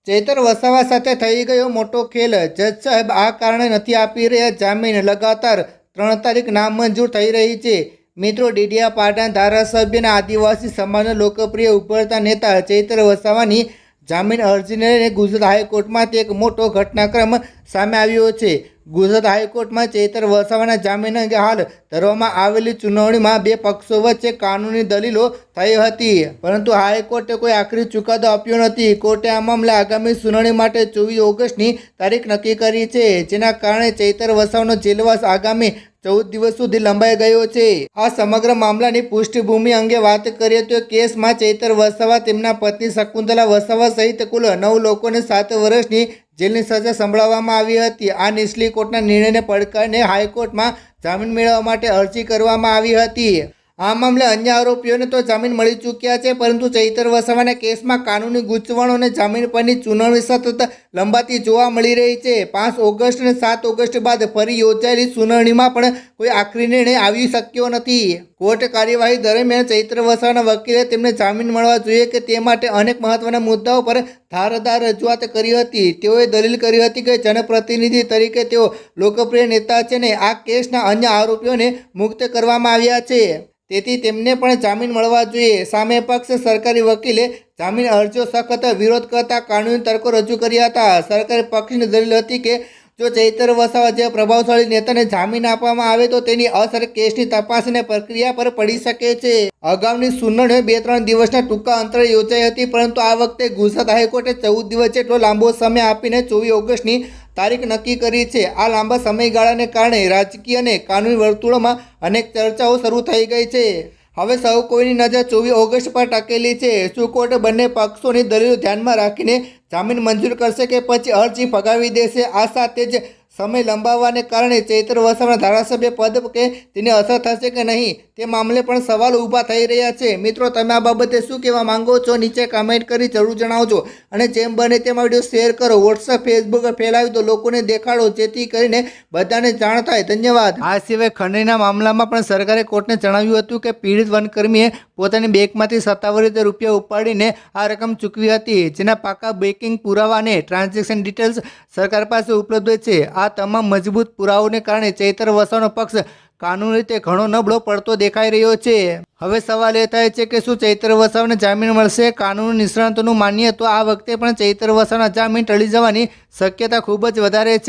ચૈતર વસાવા સાથે થઈ ગયો મોટો ખેલ। જજ સાહેબ આ કારણે નથી આપી રહ્યા જામીન। લગાતાર 3 તારીખ નામંજૂર થઈ રહી છે। મિત્રો, ડેડિયાપાડા ધારાસભ્યના આદિવાસી સમાજના લોકપ્રિય ઉભરતા નેતા ચૈતર વસાવાની જામીન અરજીને લઈને ગુજરાત હાઈકોર્ટમાંથી એક મોટો ઘટનાક્રમ સામે આવ્યો છે। ગુજરાત હાઈકોર્ટમાં ચૈતર વસાવાના જામીન અંગે હાલ ધરવામાં આવેલી સુનાવણીમાં બે પક્ષો વચ્ચે કાનૂની દલીલો થઈ હતી, પરંતુ હાઈકોર્ટે કોઈ આખરી ચુકાદો આપ્યો નથી। કોર્ટે આ મામલે આગામી સુનાવણી માટે 24 ઓગસ્ટની તારીખ નક્કી કરી છે, જેના કારણે ચૈતર વસાવાનો જેલવાસ આગામી 14 દિવસ સુધી લંબાઈ ગયો છે। આ સમગ્ર મામલાની પૃષ્ઠભૂમિ અંગે વાત કરીએ તો કેસમાં ચૈતર વસાવા, તેમના પત્ની શકુંતલા વસાવા સહિત કુલ 9 લોકોને 7 વર્ષની જેલની સજા સંભળાવવામાં આવી હતી। આ નીચલી કોર્ટના નિર્ણયને પડકારીને હાઈકોર્ટમાં જામીન મેળવવા માટે અરજી કરવામાં આવી હતી। આ મામલે અન્ય આરોપીઓને તો જામીન મળી ચૂક્યા છે, પરંતુ ચૈતર વસાવાના કેસમાં કાનૂની ગૂંચવણો અને જામીન પરની સુનાવણી સતત લંબાતી જોવા મળી રહી છે। 5 ઓગસ્ટ અને 7 ઓગસ્ટ બાદ ફરી યોજાયેલી સુનાવણીમાં પણ કોઈ આખરી નિર્ણય આવી શક્યો નથી। કોર્ટ કાર્યવાહી દરમિયાન ચૈતર વસાવાના વકીલે તેમને જામીન મળવા જોઈએ કે તે માટે અનેક મહત્વના મુદ્દાઓ પર ધારદાર રજૂઆત કરી હતી। તેઓએ દલીલ કરી હતી કે જનપ્રતિનિધિ તરીકે તેઓ લોકપ્રિય નેતા છે અને આ કેસના અન્ય આરોપીઓને મુક્ત કરવામાં આવ્યા છે, તેથી તેમને પણ જામીન મળવા જોઈએ। સામે પક્ષ સરકારી વકીલે જામીન અરજીઓ સખત વિરોધ કરતા કાનૂની તર્કો રજૂ કર્યા હતા। સરકારી પક્ષની દલીલ હતી કે જો ચૈતર વસાવા જેવા પ્રભાવશાળી નેતાને જામીન આપવામાં આવે તો તેની અસર કેસની તપાસની પ્રક્રિયા પર પડી શકે છે। અગાઉની સુનાવણીઓ 2-3 દિવસના ટૂંકા અંતરે યોજાઈ હતી, પરંતુ આ વખતે ગુજરાત હાઈકોર્ટે 14 દિવસ જેટલો લાંબો સમય આપીને 24 ઓગસ્ટની તારીખ નક્કી કરી છે। આ લાંબા સમયગાળાને કારણે રાજકીય અને કાનૂની વર્તુળોમાં અનેક ચર્ચાઓ શરૂ થઈ ગઈ છે। હવે સૌ કોઈની નજર 24 ઓગસ્ટ પર ટકેલી છે। શું કોર્ટ બંને પક્ષોની દલીલો ધ્યાનમાં રાખીને જામીન મંજૂર કરશે કે પછી અરજી ફગાવી દેશે? આ સાથે જ સમય લંબાવવાને કારણે ચૈતર વસાવાના ધારાસભ્ય પદ કે તેની અસર થશે કે નહીં, તે મામલે પણ સવાલો ઊભા થઈ રહ્યા છે। મિત્રો, તમે આ બાબતે શું કહેવા માંગો છો? નીચે કમેન્ટ કરી જરૂર જણાવજો અને જેમ બને તેમાં વિડીયો શેર કરો, વોટ્સઅપ, ફેસબુક પર ફેલાવી દો, લોકોને દેખાડો, જેથી કરીને બધાને જાણ થાય। ધન્યવાદ। આ સિવાય ખંડણીના મામલામાં પણ સરકારે કોર્ટને જણાવ્યું હતું કે પીડિત વનકર્મીએ પોતાની બેંકમાંથી સત્તાવાર રીતે રૂપિયા ઉપાડીને આ રકમ ચૂકવી હતી, જેના પાકા બેંકિંગ પુરાવા અને ટ્રાન્ઝેક્શન ડિટેલ્સ સરકાર પાસે ઉપલબ્ધ છે। આ તમામ મજબૂત પુરાવાઓને કારણે ચૈતર વસાવાનો પક્ષ કાનૂની રીતે ઘણો નબળો પડતો દેખાઈ રહ્યો છે। હવે સવાલ એ થાય છે કે શું ચૈતર વસાવાને જામીન મળશે? કાનૂની નિષ્ણાતોનું માનીએ તો આ વખતે પણ ચૈતર વસાવાના જામીન ટળી જવાની શક્યતા ખૂબ જ વધારે છે।